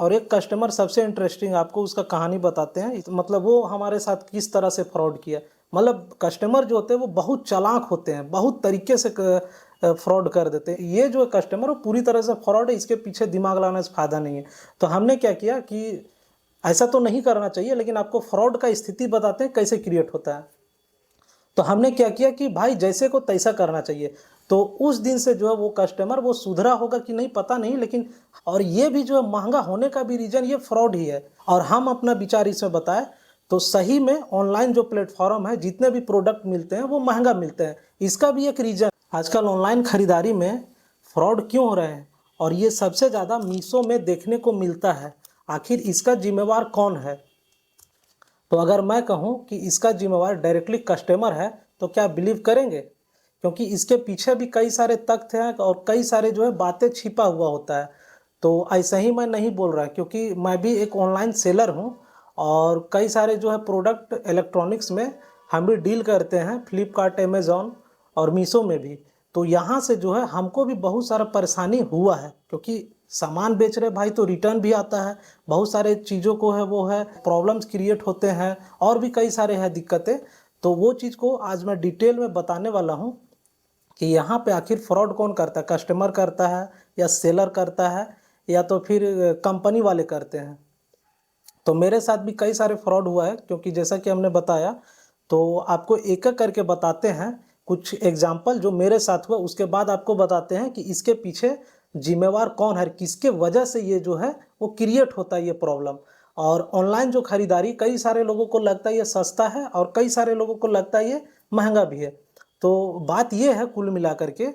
और एक कस्टमर सबसे इंटरेस्टिंग, आपको उसका कहानी बताते हैं। मतलब वो हमारे साथ किस तरह से फ्रॉड किया। मतलब कस्टमर जो होते हैं वो बहुत चालाक होते हैं, बहुत तरीके से फ्रॉड कर देते हैं। ये जो कस्टमर वो पूरी तरह से फ्रॉड है, इसके पीछे दिमाग लगाने से फ़ायदा नहीं है। तो हमने क्या किया कि ऐसा तो नहीं करना चाहिए, लेकिन आपको फ्रॉड का स्थिति बताते हैं कैसे क्रिएट होता है। तो हमने क्या किया कि भाई जैसे को तैसा करना चाहिए। तो उस दिन से जो है वो कस्टमर वो सुधरा होगा कि नहीं पता नहीं, लेकिन और ये भी जो है महंगा होने का भी रीज़न ये फ्रॉड ही है। और हम अपना विचार इसमें बताएं तो सही में ऑनलाइन जो प्लेटफॉर्म है, जितने भी प्रोडक्ट मिलते हैं वो महंगा मिलते हैं। इसका भी एक रीज़न, आजकल ऑनलाइन खरीदारी में फ्रॉड क्यों हो रहे हैं, और ये सबसे ज़्यादा मीशो में देखने को मिलता है। आखिर इसका जिम्मेवार कौन है? तो अगर मैं कहूं कि इसका जिम्मेवार डायरेक्टली कस्टमर है तो क्या बिलीव करेंगे? क्योंकि इसके पीछे भी कई सारे तथ्य हैं और कई सारे जो है बातें छिपा हुआ होता है। तो ऐसा ही मैं नहीं बोल रहा, क्योंकि मैं भी एक ऑनलाइन सेलर हूं और कई सारे जो है प्रोडक्ट इलेक्ट्रॉनिक्स में हम भी डील करते हैं, फ्लिपकार्ट, अमेज़ॉन और मीशो में भी। तो यहाँ से जो है हमको भी बहुत सारा परेशानी हुआ है, क्योंकि सामान बेच रहे भाई तो रिटर्न भी आता है, बहुत सारे चीज़ों को है वो है प्रॉब्लम्स क्रिएट होते हैं, और भी कई सारे हैं दिक्कतें। तो वो चीज़ को आज मैं डिटेल में बताने वाला हूँ कि यहाँ पे आखिर फ्रॉड कौन करता है, कस्टमर करता है या सेलर करता है या तो फिर कंपनी वाले करते हैं। तो मेरे साथ भी कई सारे फ्रॉड हुआ है, क्योंकि जैसा कि हमने बताया, तो आपको एक एक करके बताते हैं कुछ एग्जाम्पल जो मेरे साथ हुआ, उसके बाद आपको बताते हैं कि इसके पीछे जिम्मेवार कौन है, किसके वजह से ये जो है वो क्रिएट होता है ये प्रॉब्लम। और ऑनलाइन जो खरीदारी, कई सारे लोगों को लगता है ये सस्ता है और कई सारे लोगों को लगता है ये महंगा भी है। तो बात ये है कुल मिलाकर के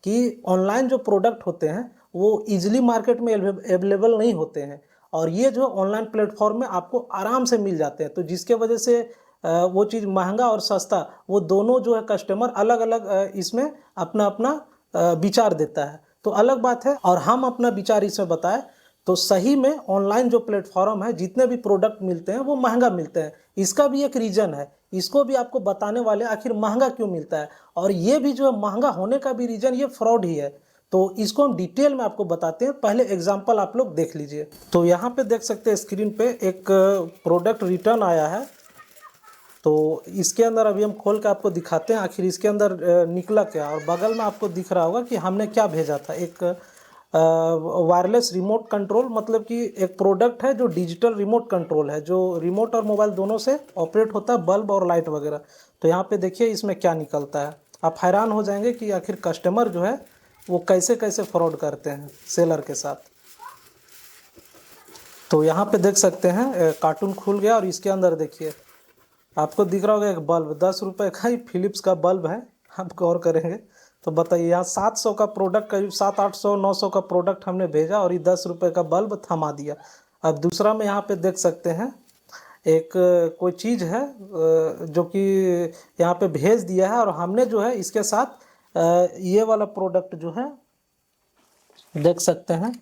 कि ऑनलाइन जो प्रोडक्ट होते हैं वो ईजिली मार्केट में अवेलेबल नहीं होते हैं, और ये जो ऑनलाइन प्लेटफॉर्म में आपको आराम से मिल जाते हैं। तो जिसके वजह से वो चीज़ महंगा और सस्ता, वो दोनों जो है कस्टमर अलग अलग इसमें अपना अपना विचार देता है, तो अलग बात है। और हम अपना विचार इसमें बताएं तो सही में ऑनलाइन जो प्लेटफॉर्म है, जितने भी प्रोडक्ट मिलते हैं वो महंगा मिलते हैं। इसका भी एक रीज़न है, इसको भी आपको बताने वाले आखिर महंगा क्यों मिलता है, और ये भी जो है महंगा होने का भी रीज़न ये फ्रॉड ही है। तो इसको हम डिटेल में आपको बताते हैं। पहले एग्जांपल आप लोग देख लीजिए। तो यहाँ पे देख सकते हैं स्क्रीन पे एक प्रोडक्ट रिटर्न आया है। तो इसके अंदर अभी हम खोल के आपको दिखाते हैं आखिर इसके अंदर निकला क्या। और बगल में आपको दिख रहा होगा कि हमने क्या भेजा था, एक वायरलेस रिमोट कंट्रोल, मतलब कि एक प्रोडक्ट है जो डिजिटल रिमोट कंट्रोल है, जो रिमोट और मोबाइल दोनों से ऑपरेट होता है, बल्ब और लाइट वगैरह। तो यहाँ पे देखिए इसमें क्या निकलता है, आप हैरान हो जाएंगे कि आखिर कस्टमर जो है वो कैसे कैसे फ्रॉड करते हैं सेलर के साथ। तो यहाँ पे देख सकते हैं कार्टून खुल गया और इसके अंदर देखिए आपको दिख रहा होगा एक बल्ब, 10 रुपये का ही फिलिप्स का बल्ब है। आप गौर करेंगे तो बताइए, यहाँ 700 का प्रोडक्ट, करीब 700-800-900 का प्रोडक्ट हमने भेजा और ये 10 रुपये का बल्ब थमा दिया। अब दूसरा में यहाँ पे देख सकते हैं एक कोई चीज़ है जो कि यहाँ पे भेज दिया है, और हमने जो है इसके साथ ये वाला प्रोडक्ट जो है देख सकते हैं,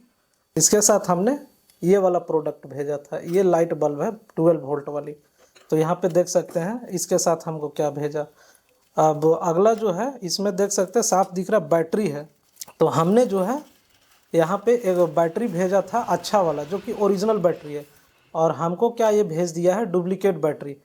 इसके साथ हमने ये वाला प्रोडक्ट भेजा था। ये लाइट बल्ब है 12 वोल्ट वाली। तो यहाँ पे देख सकते हैं इसके साथ हमको क्या भेजा। अब अगला जो है इसमें देख सकते हैं साफ दिख रहा बैटरी है। तो हमने जो है यहाँ पे एक बैटरी भेजा था अच्छा वाला, जो कि ओरिजिनल बैटरी है, और हमको क्या ये भेज दिया है डुप्लीकेट बैटरी।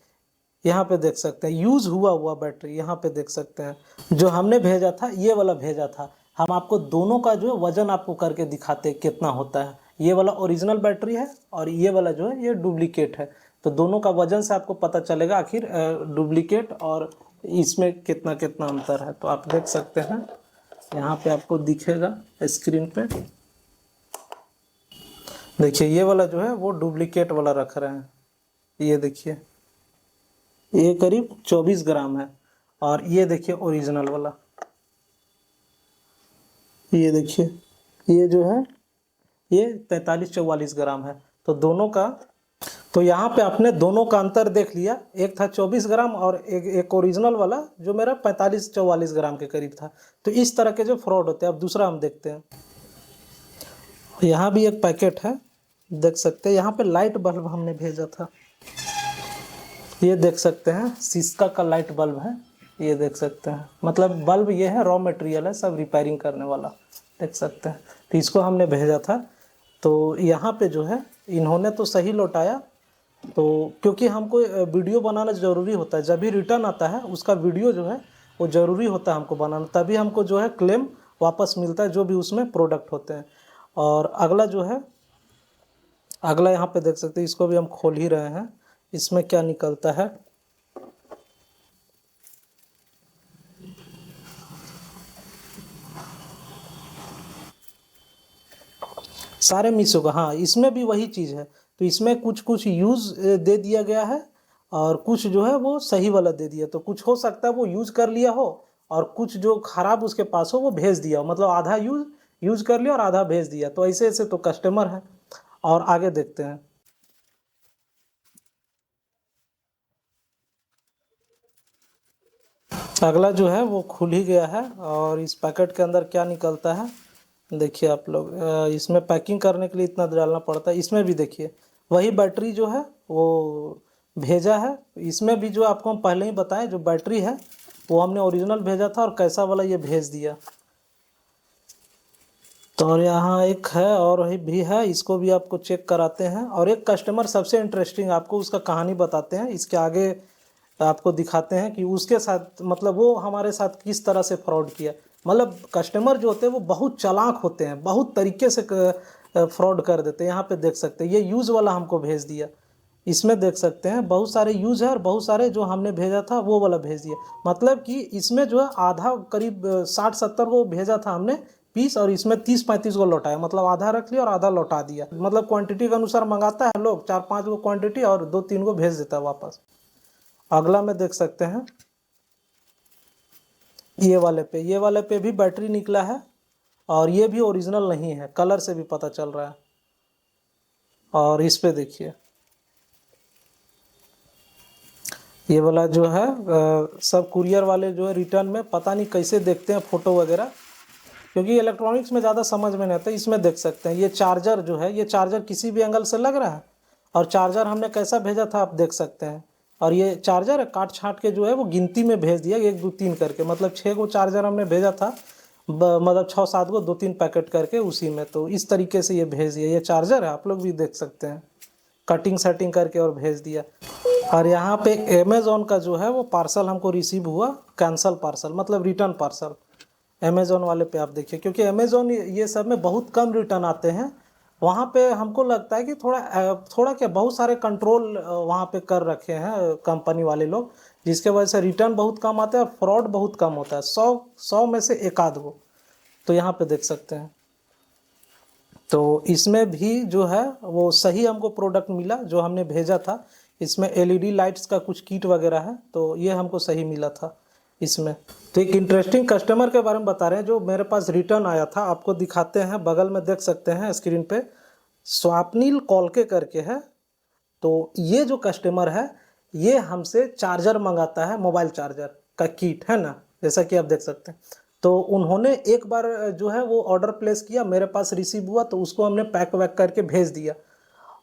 यहाँ पे देख सकते हैं यूज़ हुआ हुआ बैटरी, यहाँ पे देख सकते हैं। जो हमने भेजा था ये वाला भेजा था। हम आपको दोनों का जो है वजन आपको करके दिखाते हैं कितना होता है। ये वाला ओरिजिनल बैटरी है और ये वाला जो है ये डुप्लीकेट है। तो दोनों का वजन से आपको पता चलेगा आखिर डुप्लीकेट और इसमें कितना कितना अंतर है। तो आप देख सकते हैं यहाँ पे आपको दिखेगा स्क्रीन पे, देखिए ये वाला जो है वो डुप्लीकेट वाला रख रहे हैं। ये देखिए ये करीब 24 ग्राम है, और ये देखिए ओरिजिनल वाला, ये देखिए ये जो है ये 43-44 ग्राम है। तो दोनों का, तो यहाँ पे आपने दोनों का अंतर देख लिया, एक था 24 ग्राम और एक ओरिजिनल वाला जो मेरा 45-44 ग्राम के करीब था। तो इस तरह के जो फ्रॉड होते हैं। अब दूसरा हम देखते हैं, यहाँ भी एक पैकेट है देख सकते हैं, यहाँ पे लाइट बल्ब हमने भेजा था। ये देख सकते हैं सिस्का का लाइट बल्ब है, ये देख सकते हैं, मतलब बल्ब ये है, रॉ मटेरियल है, सब रिपेयरिंग करने वाला, देख सकते हैं। तो इसको हमने भेजा था। तो यहाँ पे जो है इन्होंने तो सही लौटाया। तो क्योंकि हमको वीडियो बनाना ज़रूरी होता है, जब भी रिटर्न आता है उसका वीडियो जो है वो ज़रूरी होता है हमको बनाना, तभी हमको जो है क्लेम वापस मिलता है जो भी उसमें प्रोडक्ट होते हैं। और अगला जो है, अगला यहाँ पे देख सकते हैं, इसको भी हम खोल ही रहे हैं, इसमें क्या निकलता है। सारे मीशो का, हाँ इसमें भी वही चीज़ है। तो इसमें कुछ कुछ यूज़ दे दिया गया है और कुछ जो है वो सही वाला दे दिया। तो कुछ हो सकता है वो यूज़ कर लिया हो और कुछ जो खराब उसके पास हो वो भेज दिया हो, मतलब आधा यूज़ कर लिया और आधा भेज दिया। तो ऐसे ऐसे तो कस्टमर है। और आगे देखते हैं। अगला जो है वो खुल ही गया है और इस पैकेट के अंदर क्या निकलता है देखिए आप लोग। इसमें पैकिंग करने के लिए इतना डालना पड़ता है। इसमें भी देखिए वही बैटरी जो है वो भेजा है। इसमें भी जो आपको हम पहले ही बताएं, जो बैटरी है वो हमने ओरिजिनल भेजा था और कैसा वाला ये भेज दिया। तो और यहाँ एक है और भी है, इसको भी आपको चेक कराते हैं। और एक कस्टमर सबसे इंटरेस्टिंग, आपको उसका कहानी बताते हैं, इसके आगे आपको दिखाते हैं कि उसके साथ मतलब वो हमारे साथ किस तरह से फ्रॉड किया। मतलब कस्टमर जो होते हैं वो बहुत चालाक होते हैं, बहुत तरीके से फ्रॉड कर देते हैं। यहाँ पे देख सकते हैं ये यूज़ वाला हमको भेज दिया। इसमें देख सकते हैं बहुत सारे यूज है और बहुत सारे जो हमने भेजा था वो वाला भेज दिया। मतलब कि इसमें जो है आधा करीब 60-70 को भेजा था हमने पीस, और इसमें 30-35 को लौटाया, मतलब आधा रख लिया और आधा लौटा दिया। मतलब क्वांटिटी के अनुसार मंगाता है लोग, 4-5 को क्वांटिटी और 2-3 को भेज देता है वापस। अगला में देख सकते हैं ये वाले पे भी बैटरी निकला है और ये भी ओरिजिनल नहीं है, कलर से भी पता चल रहा है। और इस पे देखिए ये वाला जो है सब कुरियर वाले जो है रिटर्न में पता नहीं कैसे देखते हैं फ़ोटो वगैरह, क्योंकि इलेक्ट्रॉनिक्स में ज़्यादा समझ में नहीं आता। इसमें देख सकते हैं ये चार्जर जो है, ये चार्जर किसी भी एंगल से लग रहा है और चार्जर हमने कैसा भेजा था आप देख सकते हैं। और ये चार्जर काट छाँट के जो है वो गिनती में भेज दिया 1 2 3 करके, मतलब 6 को चार्जर हमने भेजा था, मतलब 6-7 को 2-3 पैकेट करके उसी में। तो इस तरीके से ये भेज दिया। ये चार्जर है, आप लोग भी देख सकते हैं, कटिंग सेटिंग करके और भेज दिया। और यहाँ पे अमेज़ॉन का जो है वो पार्सल हमको रिसीव हुआ, कैंसल पार्सल मतलब रिटर्न पार्सल। अमेज़ॉन वाले पे आप देखिए, क्योंकि अमेज़ॉन ये सब में बहुत कम रिटर्न आते हैं। वहाँ पे हमको लगता है कि थोड़ा क्या बहुत सारे कंट्रोल वहाँ पे कर रखे हैं कंपनी वाले लोग, जिसके वजह से रिटर्न बहुत कम आता है और फ्रॉड बहुत कम होता है, 100 में से एक आध गो। तो यहाँ पे देख सकते हैं। तो इसमें भी जो है वो सही हमको प्रोडक्ट मिला जो हमने भेजा था। इसमें एलईडी लाइट्स का कुछ किट वगैरह है, तो ये हमको सही मिला था इसमें। तो एक इंटरेस्टिंग कस्टमर के बारे में बता रहे हैं जो मेरे पास रिटर्न आया था, आपको दिखाते हैं, बगल में देख सकते हैं स्क्रीन पे, स्वप्निल कॉलके करके है। तो ये जो कस्टमर है ये हमसे चार्जर मंगाता है, मोबाइल चार्जर का किट है ना, जैसा कि आप देख सकते हैं। तो उन्होंने एक बार जो है वो ऑर्डर प्लेस किया, मेरे पास रिसीव हुआ, तो उसको हमने पैक वैक करके भेज दिया।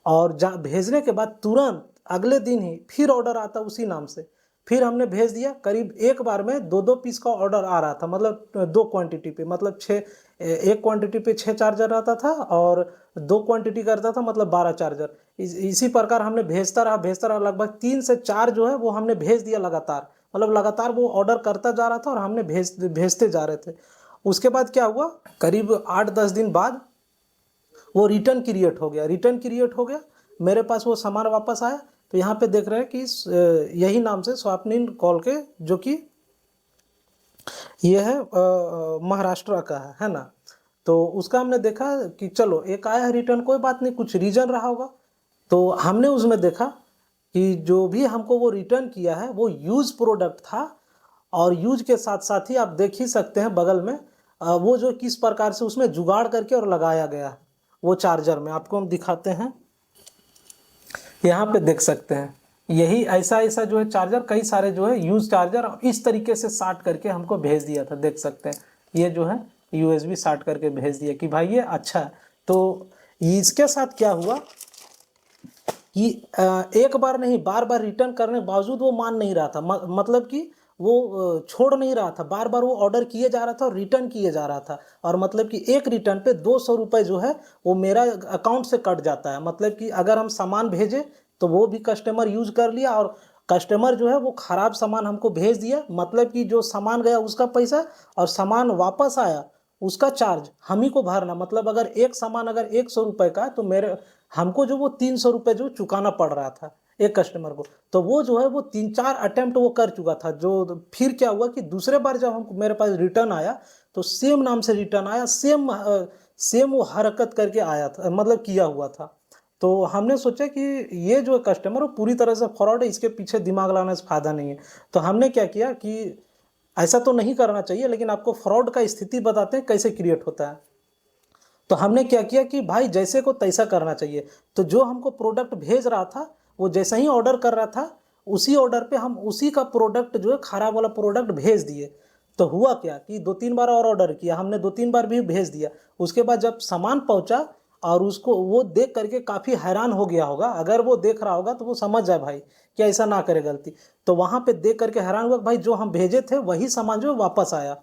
और भेजने के बाद तुरंत अगले दिन ही फिर ऑर्डर आता उसी नाम से, फिर हमने भेज दिया। करीब एक बार में 2-2 पीस का ऑर्डर आ रहा था, मतलब 2 क्वांटिटी पे, मतलब 6, एक क्वांटिटी पे 6 चार्जर आता था और 2 क्वांटिटी करता था मतलब 12 चार्जर। इसी प्रकार हमने भेजता रहा, लगभग 3 से 4 जो है वो हमने भेज दिया लगातार, मतलब लगातार वो ऑर्डर करता जा रहा था और हमने भेजते जा रहे थे। उसके बाद क्या हुआ, करीब 8-10 दिन बाद वो रिटर्न क्रिएट हो गया, मेरे पास वो सामान वापस आया। तो यहाँ पे देख रहे हैं कि यही नाम से स्वप्निल कॉलके, जो कि ये है महाराष्ट्र का है ना। तो उसका हमने देखा कि चलो एक आया है रिटर्न, कोई बात नहीं, कुछ रीजन रहा होगा। तो हमने उसमें देखा कि जो भी हमको वो रिटर्न किया है वो यूज प्रोडक्ट था। और यूज के साथ साथ ही आप देख ही सकते हैं बगल में वो जो किस प्रकार से उसमें जुगाड़ करके और लगाया गया है वो चार्जर में, आपको हम दिखाते हैं। यहाँ पे देख सकते हैं यही ऐसा जो है चार्जर, कई सारे जो है यूज चार्जर इस तरीके से साट करके हमको भेज दिया था, देख सकते हैं। ये जो है यूएसबी साट करके भेज दिया कि भाई ये अच्छा है। तो इसके साथ क्या हुआ कि एक बार नहीं बार बार रिटर्न करने के बावजूद वो मान नहीं रहा था, मतलब कि वो छोड़ नहीं रहा था, बार बार वो ऑर्डर किए जा रहा था और रिटर्न किए जा रहा था। और मतलब कि एक रिटर्न पे 200 रुपये जो है वो मेरा अकाउंट से कट जाता है। मतलब कि अगर हम सामान भेजें तो वो भी कस्टमर यूज कर लिया, और कस्टमर जो है वो खराब सामान हमको भेज दिया। मतलब कि जो सामान गया उसका पैसा और सामान वापस आया उसका चार्ज हम ही को भरना। मतलब अगर एक सामान अगर 100 रुपये का है तो मेरे हमको जो वो 300 रुपये जो चुकाना पड़ रहा था एक कस्टमर को। तो वो जो है वो 3-4 अटेम्प्ट वो कर चुका था। जो फिर क्या हुआ कि दूसरे बार जब हमको मेरे पास रिटर्न आया तो सेम नाम से रिटर्न आया, सेम वो हरकत करके आया था, मतलब किया हुआ था। तो हमने सोचा कि ये जो कस्टमर वो पूरी तरह से फ्रॉड है, इसके पीछे दिमाग लगाने से फायदा नहीं है। तो हमने क्या किया कि ऐसा तो नहीं करना चाहिए, लेकिन आपको फ्रॉड का स्थिति बताते हैं कैसे क्रिएट होता है। तो हमने क्या किया कि भाई जैसे को तैसा करना चाहिए। तो जो हमको प्रोडक्ट भेज रहा था वो जैसा ही ऑर्डर कर रहा था उसी ऑर्डर पे हम उसी का प्रोडक्ट जो है खराब वाला प्रोडक्ट भेज दिए। तो हुआ क्या कि 2-3 बार और ऑर्डर किया हमने, 2-3 बार भी भेज दिया। उसके बाद जब सामान पहुंचा और उसको वो देख करके काफ़ी हैरान हो गया होगा, अगर वो देख रहा होगा तो वो समझ जाए भाई कि ऐसा ना करे गलती। तो वहाँ पे देख करके हैरान हुआ कि भाई जो हम भेजे थे वही सामान जो है वापस आया।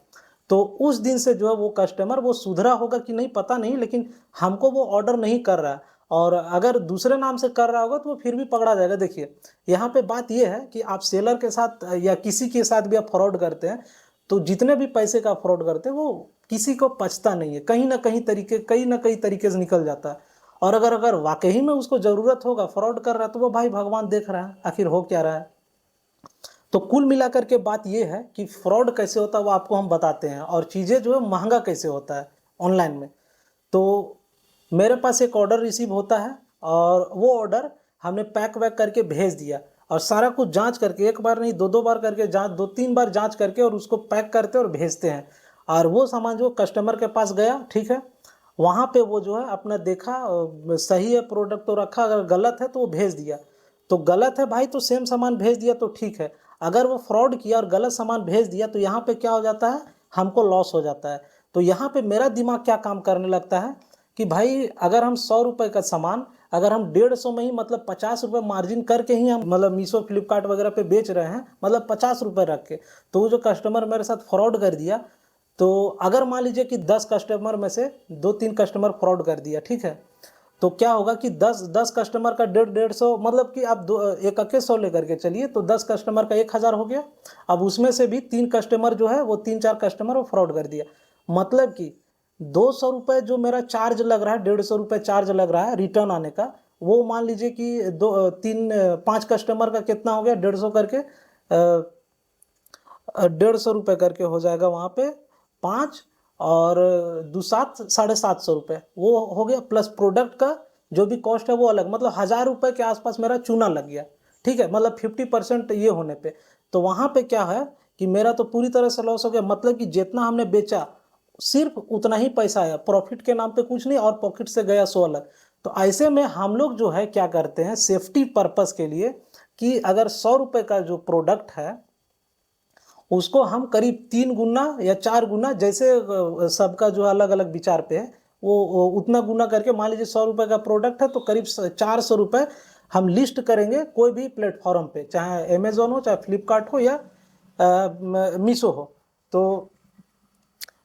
तो उस दिन से जो है वो कस्टमर वो सुधरा होगा कि नहीं पता नहीं, लेकिन हमको वो ऑर्डर नहीं कर रहा है। और अगर दूसरे नाम से कर रहा होगा तो वो फिर भी पकड़ा जाएगा। देखिए यहाँ पे बात ये है कि आप सेलर के साथ या किसी के साथ भी आप फ्रॉड करते हैं तो जितने भी पैसे का फ्रॉड करते हैं वो किसी को पचता नहीं है, कहीं ना कहीं तरीके से निकल जाता है। और अगर अगर वाकई में उसको ज़रूरत होगा, फ्रॉड कर रहा है, तो वो भाई भगवान देख रहा है आखिर हो क्या रहा है। तो कुल मिलाकर के बात यह है कि फ्रॉड कैसे होता है वो आपको हम बताते हैं, और चीज़ें जो है महंगा कैसे होता है ऑनलाइन में। तो मेरे पास एक ऑर्डर रिसीव होता है और वो ऑर्डर हमने पैक वैक करके भेज दिया, और सारा कुछ जांच करके, एक बार नहीं 2-2 बार करके जांच, 2-3 बार जांच करके और उसको पैक करते और भेजते हैं। और वो सामान जो कस्टमर के पास गया, ठीक है, वहाँ पे वो जो है अपना देखा सही है प्रोडक्ट तो रखा, अगर गलत है तो वो भेज दिया। तो गलत है भाई तो सेम सामान भेज दिया तो ठीक है। अगर वो फ्रॉड किया और गलत सामान भेज दिया तो यहाँ पे क्या हो जाता है, हमको लॉस हो जाता है। तो यहाँ पे मेरा दिमाग क्या काम करने लगता है कि भाई अगर हम 100 रुपये का सामान अगर हम 150 में ही, मतलब 50 रुपये मार्जिन करके ही हम, मतलब मीशो फ्लिपकार्ट वगैरह पे बेच रहे हैं, मतलब 50 रुपये रख के, तो वो जो कस्टमर मेरे साथ फ्रॉड कर दिया, तो अगर मान लीजिए कि 10 कस्टमर में से 2-3 कस्टमर फ्रॉड कर दिया, ठीक है, तो क्या होगा कि 10 कस्टमर का 150, मतलब कि आप एक अके 100 लेकर के चलिए तो 10 कस्टमर का 1000 हो गया। अब उसमें से भी 3 कस्टमर जो है वो 3-4 कस्टमर वो फ्रॉड कर दिया। मतलब कि 200 रुपये जो मेरा चार्ज लग रहा है, 150 रुपये चार्ज लग रहा है रिटर्न आने का, वो मान लीजिए कि 5 कस्टमर का कितना हो गया, 150 करके 150 रुपये करके हो जाएगा वहाँ पे 5 और 2-7 750 रुपये वो हो गया, प्लस प्रोडक्ट का जो भी कॉस्ट है वो अलग, मतलब 1000 रुपये के आसपास मेरा चूना लग गया। ठीक है, मतलब 50% ये होने पे, तो वहाँ पे क्या है कि मेरा तो पूरी तरह से लॉस हो गया। मतलब कि जितना हमने बेचा सिर्फ उतना ही पैसा आया, प्रॉफिट के नाम पे कुछ नहीं, और पॉकेट से गया सो अलग। तो ऐसे में हम लोग जो है क्या करते हैं सेफ्टी पर्पस के लिए, कि अगर 100 रुपये का जो प्रोडक्ट है उसको हम करीब 3 गुना या 4 गुना, जैसे सबका जो अलग अलग विचार पे है वो उतना गुना करके, मान लीजिए 100 रुपये का प्रोडक्ट है तो करीब 400 रुपये हम लिस्ट करेंगे कोई भी प्लेटफॉर्म पे, चाहे अमेजोन हो, चाहे फ्लिपकार्ट हो, या मीशो हो। तो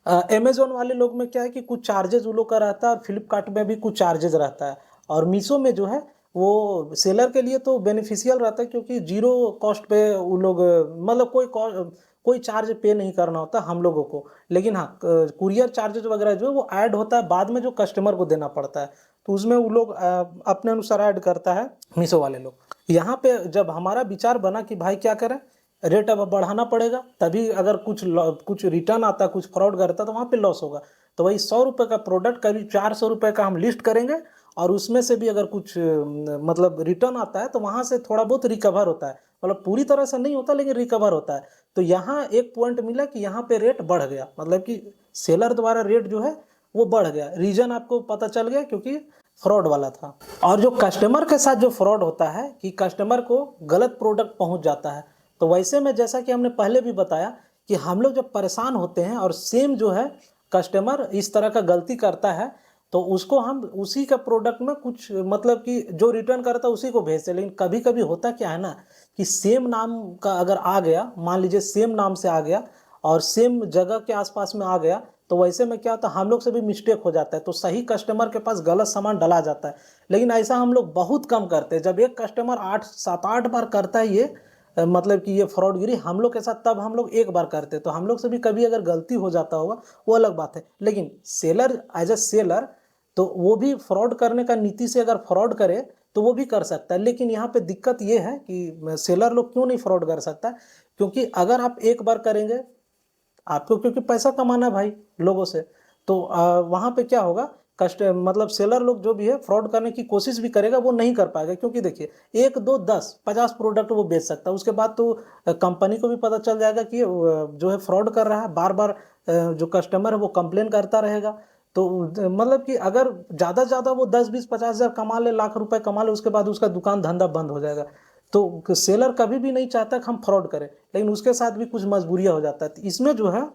अमेजोन वाले लोग में क्या है कि कुछ चार्जेस वो लोग का रहता है, और फ्लिपकार्ट में भी कुछ चार्जेस रहता है, और मीशो में जो है वो सेलर के लिए तो बेनिफिशियल रहता है, क्योंकि जीरो कॉस्ट पे वो लोग, मतलब कोई चार्ज पे नहीं करना होता हम लोगों को। लेकिन हाँ, कुरियर चार्जेस वगैरह जो है वो ऐड होता है बाद में, जो कस्टमर को देना पड़ता है, तो उसमें वो लोग अपने अनुसार ऐड करता है मीशो वाले लोग। यहाँ पे जब हमारा विचार बना कि भाई क्या करें, रेट अब बढ़ाना पड़ेगा, तभी अगर कुछ रिटर्न आता, कुछ फ्रॉड करता तो वहाँ पे लॉस होगा। तो वही 100 रुपये का प्रोडक्ट करीब 400 रुपये का हम लिस्ट करेंगे, और उसमें से भी अगर कुछ मतलब रिटर्न आता है तो वहाँ से थोड़ा बहुत रिकवर होता है, मतलब पूरी तरह से नहीं होता लेकिन रिकवर होता है। तो यहाँ एक पॉइंट मिला कि यहाँ पे रेट बढ़ गया, मतलब कि सेलर द्वारा रेट जो है वो बढ़ गया। रीजन आपको पता चल गया क्योंकि फ्रॉड वाला था। और जो कस्टमर के साथ जो फ्रॉड होता है कि कस्टमर को गलत प्रोडक्ट पहुंच जाता है, तो वैसे में जैसा कि हमने पहले भी बताया कि हम लोग जब परेशान होते हैं और सेम जो है कस्टमर इस तरह का गलती करता है, तो उसको हम उसी का प्रोडक्ट में कुछ, मतलब कि जो रिटर्न करता है उसी को भेजते हैं। लेकिन कभी कभी होता क्या है ना कि सेम नाम का अगर आ गया, मान लीजिए सेम नाम से आ गया और सेम जगह के आसपास में आ गया, तो वैसे में क्या होता है, हम लोग से भी मिस्टेक हो जाता है, तो सही कस्टमर के पास गलत सामान डला जाता है। लेकिन ऐसा हम लोग बहुत कम करते हैं। जब एक कस्टमर 7-8 बार करता है ये मतलब कि ये फ्रॉडगिरी हम लोग के साथ, तब हम लोग एक बार करते हैं। तो हम लोग से भी कभी अगर गलती हो जाता होगा वो अलग बात है। लेकिन सेलर एज ए सेलर तो वो भी फ्रॉड करने का नीति से अगर फ्रॉड करे तो वो भी कर सकता है। लेकिन यहाँ पे दिक्कत ये है कि सेलर लोग क्यों नहीं फ्रॉड कर सकता, क्योंकि अगर आप एक बार करेंगे, आपको क्योंकि पैसा कमाना है भाई लोगों से, तो वहाँ पे क्या होगा, मतलब सेलर लोग जो भी है फ्रॉड करने की कोशिश भी करेगा, वो नहीं कर पाएगा। क्योंकि देखिए 1 2 10 50 प्रोडक्ट वो बेच सकता है, उसके बाद तो कंपनी को भी पता चल जाएगा कि जो है फ्रॉड कर रहा है, बार बार जो कस्टमर है वो कंप्लेन करता रहेगा। तो मतलब कि अगर ज़्यादा से ज़्यादा वो 10 20 50 हज़ार कमा ले, लाख रुपए कमा ले, उसके बाद उसका दुकान धंधा बंद हो जाएगा। तो सेलर कभी भी नहीं चाहता कि हम फ्रॉड करें, लेकिन उसके साथ भी कुछ मजबूरियां हो जाता है। तो इसमें जो है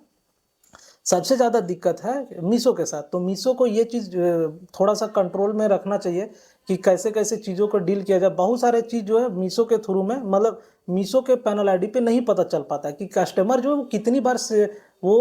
सबसे ज़्यादा दिक्कत है मीशो के साथ। तो मीशो को ये चीज़ थोड़ा सा कंट्रोल में रखना चाहिए कि कैसे कैसे चीज़ों को डील किया जाए। बहुत सारे चीज़ जो है मीशो के थ्रू में, मतलब मीशो के पैनल आईडी पे नहीं पता चल पाता है कि कस्टमर जो है वो कितनी बार से वो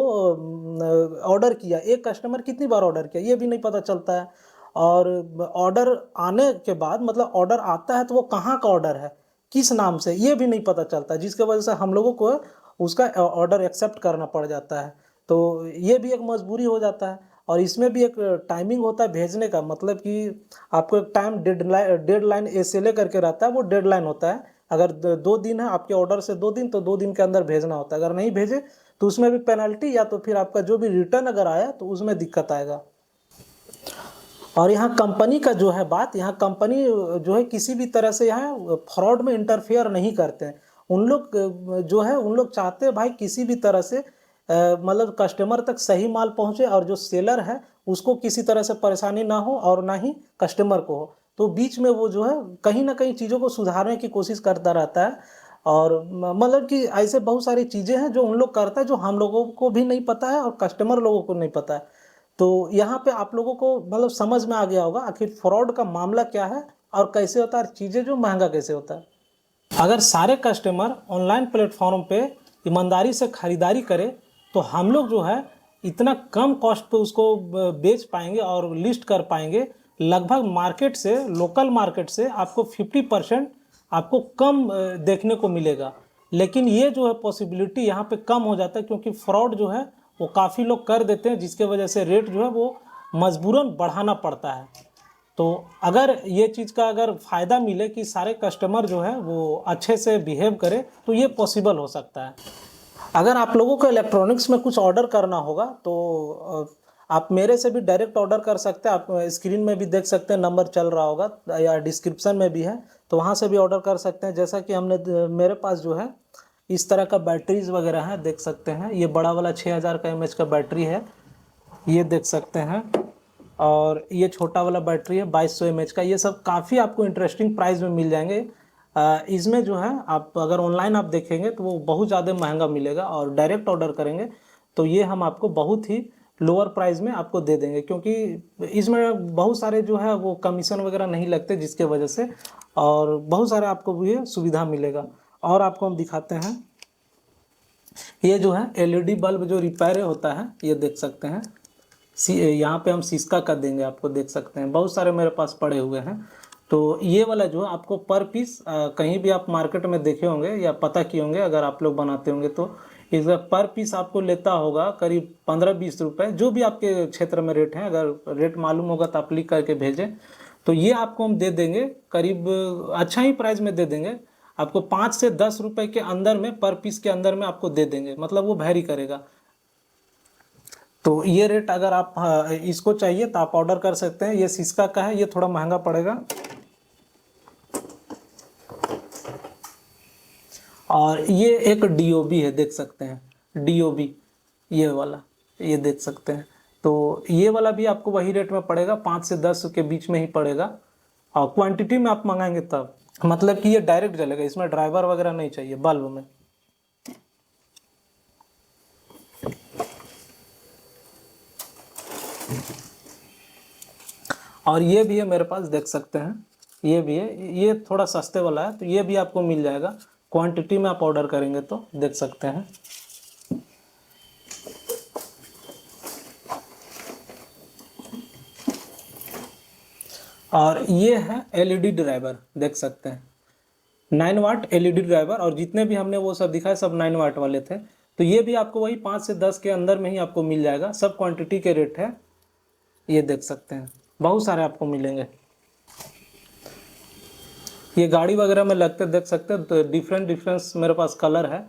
ऑर्डर किया, एक कस्टमर कितनी बार ऑर्डर किया, ये भी नहीं पता चलता है। और ऑर्डर आने के बाद, मतलब ऑर्डर आता है तो वो कहाँ का ऑर्डर है, किस नाम से, ये भी नहीं पता चलता, जिसके वजह से हम लोगों को उसका ऑर्डर एक्सेप्ट करना पड़ जाता है। तो ये भी एक मजबूरी हो जाता है। और इसमें भी एक टाइमिंग होता है भेजने का, मतलब कि आपको एक टाइम डेडलाइन एसएलए करके रहता है, वो डेडलाइन होता है। अगर 2 दिन है आपके ऑर्डर से, 2 दिन, तो 2 दिन के अंदर भेजना होता है। अगर नहीं भेजे तो उसमें भी पेनल्टी, या तो फिर आपका जो भी रिटर्न अगर आया तो उसमें दिक्कत आएगा। और यहाँ कंपनी का जो है बात, यहाँ कंपनी जो है किसी भी तरह से यहाँ फ्रॉड में इंटरफेयर नहीं करते हैं। उन लोग जो है उन लोग चाहते हैं भाई किसी भी तरह से मतलब कस्टमर तक सही माल पहुँचे, और जो सेलर है उसको किसी तरह से परेशानी ना हो और ना ही कस्टमर को हो। तो बीच में वो जो है कहीं ना कहीं चीज़ों को सुधारने की कोशिश करता रहता है। और मतलब कि ऐसे बहुत सारी चीज़ें हैं जो उन लोग करता है, जो हम लोगों को भी नहीं पता है और कस्टमर लोगों को नहीं पता है। तो यहाँ पे आप लोगों को मतलब समझ में आ गया होगा आखिर फ्रॉड का मामला क्या है और कैसे होता है, और चीज़ें जो महंगा कैसे होता है। अगर सारे कस्टमर ऑनलाइन प्लेटफॉर्म पे ईमानदारी से खरीदारी करें तो हम लोग जो है इतना कम कॉस्ट पे उसको बेच पाएंगे और लिस्ट कर पाएंगे। लगभग मार्केट से, लोकल मार्केट से आपको 50% आपको कम देखने को मिलेगा। लेकिन ये जो है पॉसिबिलिटी यहाँ पे कम हो जाता है, क्योंकि फ्रॉड जो है वो काफ़ी लोग कर देते हैं, जिसके वजह से रेट जो है वो मजबूरन बढ़ाना पड़ता है। तो अगर ये चीज़ का अगर फ़ायदा मिले कि सारे कस्टमर जो है वो अच्छे से बिहेव करें, तो ये पॉसिबल हो सकता है। अगर आप लोगों को इलेक्ट्रॉनिक्स में कुछ ऑर्डर करना होगा तो आप मेरे से भी डायरेक्ट ऑर्डर कर सकते हैं। आप स्क्रीन में भी देख सकते हैं, नंबर चल रहा होगा या डिस्क्रिप्शन में भी है, तो वहाँ से भी ऑर्डर कर सकते हैं। जैसा कि हमने मेरे पास जो है इस तरह का बैटरीज वगैरह है, देख सकते हैं। ये बड़ा वाला 6000 का mAh का बैटरी है, ये देख सकते हैं। और ये छोटा वाला बैटरी है 2200 mAh का। ये सब काफ़ी आपको इंटरेस्टिंग प्राइस में मिल जाएंगे। इसमें जो है आप अगर ऑनलाइन आप देखेंगे तो वो बहुत ज़्यादा महंगा मिलेगा, और डायरेक्ट ऑर्डर करेंगे तो ये हम आपको बहुत ही लोअर प्राइस में आपको दे देंगे, क्योंकि इसमें बहुत सारे जो है वो कमीशन वगैरह नहीं लगते, जिसके वजह से और बहुत सारे आपको भी सुविधा मिलेगा। और आपको हम दिखाते हैं, ये जो है एलईडी बल्ब जो रिपेयर होता है, ये देख सकते हैं। यहाँ पे हम सिस्का का देंगे आपको, देख सकते हैं बहुत सारे मेरे पास पड़े हुए हैं। तो ये वाला जो है आपको पर पीस कहीं भी आप मार्केट में देखे होंगे या पता किए होंगे, अगर आप लोग बनाते होंगे तो इसका पर पीस आपको लेता होगा करीब 15-20 रुपये, जो भी आपके क्षेत्र में रेट है। अगर रेट मालूम होगा तो आप लिख करके भेजें, तो ये आपको हम दे देंगे करीब अच्छा ही प्राइस में दे देंगे आपको। 5 से 10 रुपये के अंदर में, पर पीस के अंदर में आपको दे देंगे, मतलब वो वैरी करेगा। तो ये रेट अगर आप इसको चाहिए तो आप ऑर्डर कर सकते हैं। ये सिस्का का है, ये थोड़ा महंगा पड़ेगा। और ये एक डीओबी है, देख सकते हैं डीओबी, ये वाला, ये देख सकते हैं। तो ये वाला भी आपको वही रेट में पड़ेगा, 5 से 10 के बीच में ही पड़ेगा। और क्वांटिटी में आप मंगाएंगे तब, मतलब कि ये डायरेक्ट जलेगा, इसमें ड्राइवर वगैरह नहीं चाहिए बल्ब में। और ये भी है मेरे पास, देख सकते हैं, ये भी है। ये थोड़ा सस्ते वाला है, तो ये भी आपको मिल जाएगा। क्वांटिटी में आप ऑर्डर करेंगे तो देख सकते हैं। और ये है एलईडी ड्राइवर, देख सकते हैं 9 वाट एलईडी ड्राइवर, और जितने भी हमने वो सब दिखाए सब 9 वाट वाले थे। तो ये भी आपको वही 5 से 10 के अंदर में ही आपको मिल जाएगा, सब क्वांटिटी के रेट है। ये देख सकते हैं बहुत सारे आपको मिलेंगे। ये गाड़ी वगैरह में लगते देख सकते हैं, तो डिफरेंस मेरे पास कलर है।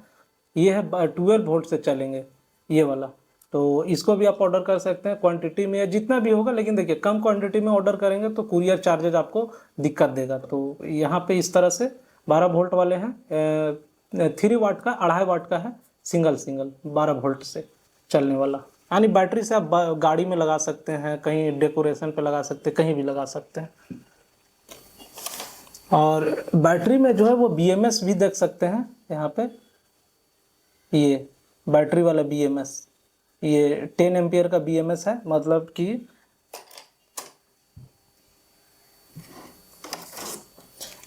ये है 12 वोल्ट से चलेंगे ये वाला, तो इसको भी आप ऑर्डर कर सकते हैं क्वांटिटी में जितना भी होगा। लेकिन देखिए कम क्वांटिटी में ऑर्डर करेंगे तो कुरियर चार्जेज आपको दिक्कत देगा। तो यहाँ पे इस तरह से 12 वोल्ट वाले हैं, 3 वाट का, 2.5 वाट का है, सिंगल 12 वोल्ट से चलने वाला। यानी बैटरी से आप गाड़ी में लगा सकते हैं, कहीं डेकोरेशन पे लगा सकते हैं, कहीं भी लगा सकते हैं। और बैटरी में जो है वो BMS भी देख सकते हैं यहाँ पे, ये बैटरी वाला BMS, ये 10 एम्पियर का BMS है। मतलब कि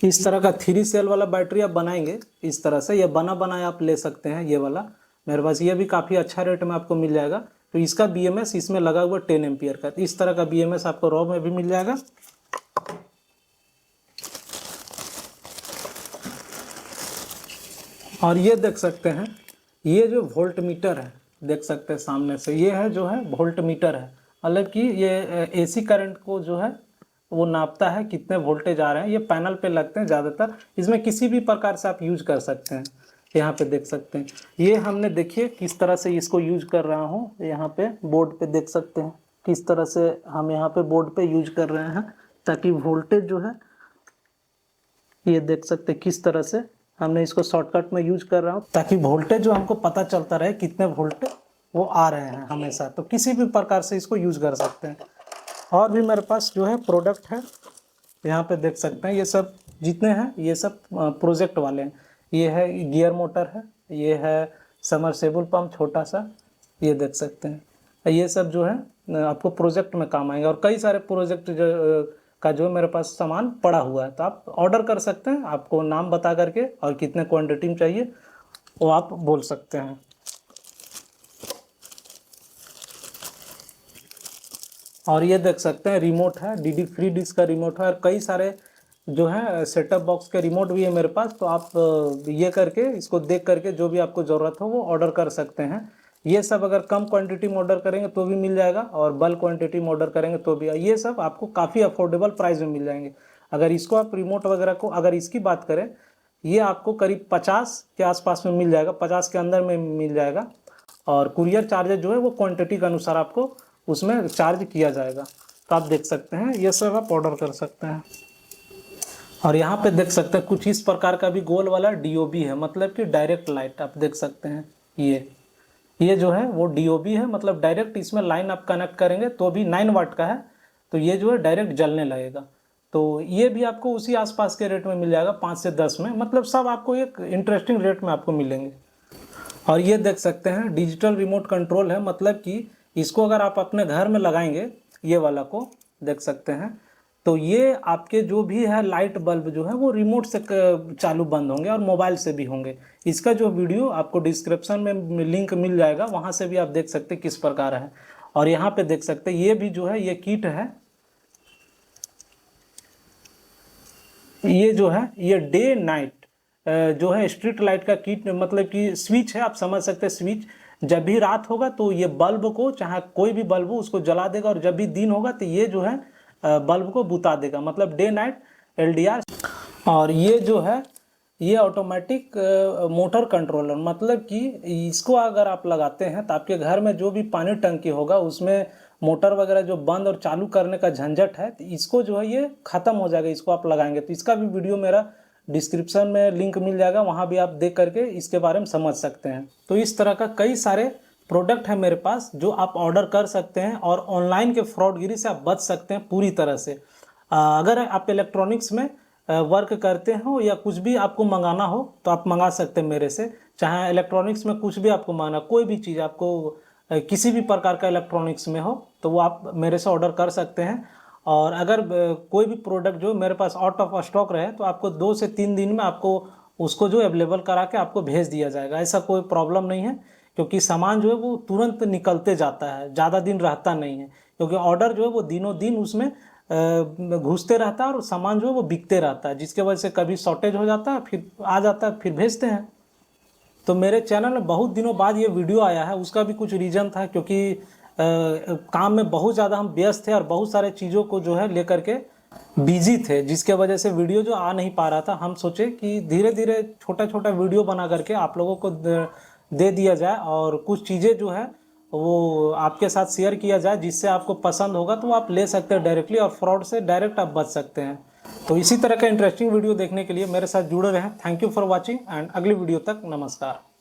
इस तरह का 3 सेल वाला बैटरी आप बनाएंगे इस तरह से, ये बना बनाया आप ले सकते हैं। ये वाला मेरे पास, ये भी काफ़ी अच्छा रेट में आपको मिल जाएगा। तो इसका BMS इसमें लगा हुआ 10 एम्पियर का, इस तरह का BMS आपको रॉ में भी मिल जाएगा। और ये देख सकते हैं, ये जो वोल्ट मीटर है देख सकते हैं सामने से, ये है जो है वोल्ट मीटर है। मतलब कि ये AC करंट को जो है वो नापता है कितने वोल्टेज आ रहे हैं। ये पैनल पे लगते हैं ज़्यादातर, इसमें किसी भी प्रकार से आप यूज कर सकते हैं। यहाँ पे देख सकते हैं, ये हमने देखिए किस तरह से इसको यूज कर रहा हूँ। यहाँ पे बोर्ड पे देख सकते हैं किस तरह से हम यहाँ पे बोर्ड पे यूज कर रहे हैं, ताकि वोल्टेज जो है, ये देख सकते हैं किस तरह से हमने इसको शॉर्टकट में यूज कर रहा हूँ, ताकि वोल्टेज जो हमको पता चलता रहे कितने वोल्ट वो आ रहे हैं हमेशा। तो किसी भी प्रकार से इसको यूज कर सकते हैं। और भी मेरे पास जो है प्रोडक्ट है, यहाँ पे देख सकते हैं, ये सब जितने हैं ये सब प्रोजेक्ट वाले हैं। ये है गियर मोटर है, ये है समरसेबल पंप छोटा सा, ये देख सकते हैं। ये सब जो है आपको प्रोजेक्ट में काम आएंगे। और कई सारे प्रोजेक्ट का जो मेरे पास सामान पड़ा हुआ है, तो आप ऑर्डर कर सकते हैं। आपको नाम बता करके और कितने क्वांटिटी में चाहिए वो आप बोल सकते हैं। और ये देख सकते हैं रिमोट है, DD फ्री डिश का रिमोट है, और कई सारे जो है सेटअप बॉक्स के रिमोट भी है मेरे पास। तो आप ये करके इसको देख करके जो भी आपको ज़रूरत हो वो ऑर्डर कर सकते हैं। ये सब अगर कम क्वांटिटी में ऑर्डर करेंगे तो भी मिल जाएगा, और बल्क क्वांटिटी में ऑर्डर करेंगे तो भी। ये सब आपको काफ़ी अफोर्डेबल प्राइस में मिल जाएंगे। अगर इसको आप रिमोट वगैरह को अगर इसकी बात करें, ये आपको करीब 50 के आसपास में मिल जाएगा, 50 के अंदर में मिल जाएगा। और कुरियर चार्जेस जो है वो क्वांटिटी के अनुसार आपको उसमें चार्ज किया जाएगा। तो आप देख सकते हैं ये सब आप ऑर्डर कर सकते हैं। और यहाँ पे देख सकते हैं कुछ इस प्रकार का भी गोल वाला DOB है, मतलब कि डायरेक्ट लाइट। आप देख सकते हैं ये जो है वो DOB है, मतलब डायरेक्ट इसमें लाइन आप कनेक्ट करेंगे तो भी 9 वाट का है, तो ये जो है डायरेक्ट जलने लगेगा। तो ये भी आपको उसी आसपास के रेट में मिल जाएगा, 5 से 10 में। मतलब सब आपको एक इंटरेस्टिंग रेट में आपको मिलेंगे। और ये देख सकते हैं डिजिटल रिमोट कंट्रोल है, मतलब कि इसको अगर आप अपने घर में लगाएंगे, ये वाला को देख सकते हैं, तो ये आपके जो भी है लाइट बल्ब जो है वो रिमोट से चालू बंद होंगे और मोबाइल से भी होंगे। इसका जो वीडियो आपको डिस्क्रिप्शन में लिंक मिल जाएगा, वहाँ से भी आप देख सकते हैं किस प्रकार है। और यहाँ पे देख सकते हैं ये भी जो है ये किट है, ये जो है ये डे नाइट जो है स्ट्रीट लाइट का किट, मतलब कि स्विच है, आप समझ सकते हैं स्विच। जब भी रात होगा तो ये बल्ब को, चाहे कोई भी बल्ब हो, उसको जला देगा, और जब भी दिन होगा तो ये जो है बल्ब को बुता देगा, मतलब डे नाइट LDR। और ये जो है ये ऑटोमेटिक मोटर कंट्रोलर, मतलब कि इसको अगर आप लगाते हैं तो आपके घर में जो भी पानी टंकी होगा उसमें मोटर वगैरह जो बंद और चालू करने का झंझट है, तो इसको जो है ये ख़त्म हो जाएगा। इसको आप लगाएंगे तो इसका भी वीडियो मेरा डिस्क्रिप्शन में लिंक मिल जाएगा, वहाँ भी आप देख करके इसके बारे में समझ सकते हैं। तो इस तरह का कई सारे प्रोडक्ट है मेरे पास जो आप ऑर्डर कर सकते हैं, और ऑनलाइन के फ्रॉडगिरी से आप बच सकते हैं पूरी तरह से। अगर आप इलेक्ट्रॉनिक्स में वर्क करते हो या कुछ भी आपको मंगाना हो तो आप मंगा सकते हैं मेरे से। चाहे इलेक्ट्रॉनिक्स में कुछ भी आपको मंगाना, कोई भी चीज़ आपको किसी भी प्रकार का इलेक्ट्रॉनिक्स में हो तो वो आप मेरे से ऑर्डर कर सकते हैं। और अगर कोई भी प्रोडक्ट जो मेरे पास आउट ऑफ स्टॉक रहे तो आपको 2 से 3 दिन में आपको उसको जो अवेलेबल करा के आपको भेज दिया जाएगा। ऐसा कोई प्रॉब्लम नहीं है, क्योंकि सामान जो है वो तुरंत निकलते जाता है, ज़्यादा दिन रहता नहीं है, क्योंकि ऑर्डर जो है वो दिनों दिन उसमें घुसते रहता है और सामान जो है वो बिकते रहता है, जिसके वजह से कभी शॉर्टेज हो जाता है, फिर आ जाता है, फिर भेजते हैं। तो मेरे चैनल में बहुत दिनों बाद ये वीडियो आया है, उसका भी कुछ रीज़न था, क्योंकि काम में बहुत ज़्यादा हम व्यस्त थे और बहुत सारे चीज़ों को जो है लेकर के बिजी थे, जिसके वजह से वीडियो जो आ नहीं पा रहा था। हम सोचे कि धीरे धीरे छोटा छोटा वीडियो बना करके आप लोगों को दे दिया जाए, और कुछ चीज़ें जो है वो आपके साथ शेयर किया जाए, जिससे आपको पसंद होगा तो आप ले सकते हैं डायरेक्टली, और फ्रॉड से डायरेक्ट आप बच सकते हैं। तो इसी तरह का इंटरेस्टिंग वीडियो देखने के लिए मेरे साथ जुड़े रहें। Thank you for watching, and अगली वीडियो तक नमस्कार।